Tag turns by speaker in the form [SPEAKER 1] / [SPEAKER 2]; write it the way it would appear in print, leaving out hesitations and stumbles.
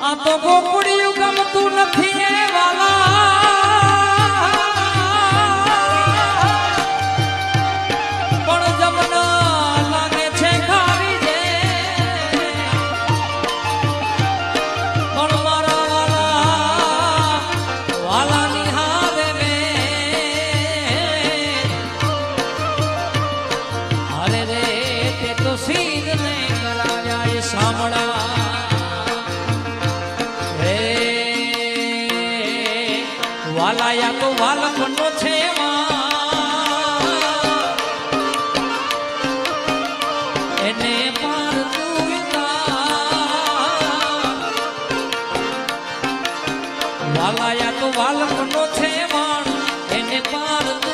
[SPEAKER 1] આ તો ગોકુડિયું ગમતું નથી એ વાલા પણ જમના લાગે છે ખાવી જે પણ મારા વાલા વાલા નિહારે મે અરે રે તે તો સીધ ને કરાવ્યા એ સાંભળવા વાલાયા તો વાલકનો છે એને પાર વાલાયા તો વાલકનો છે એને પાર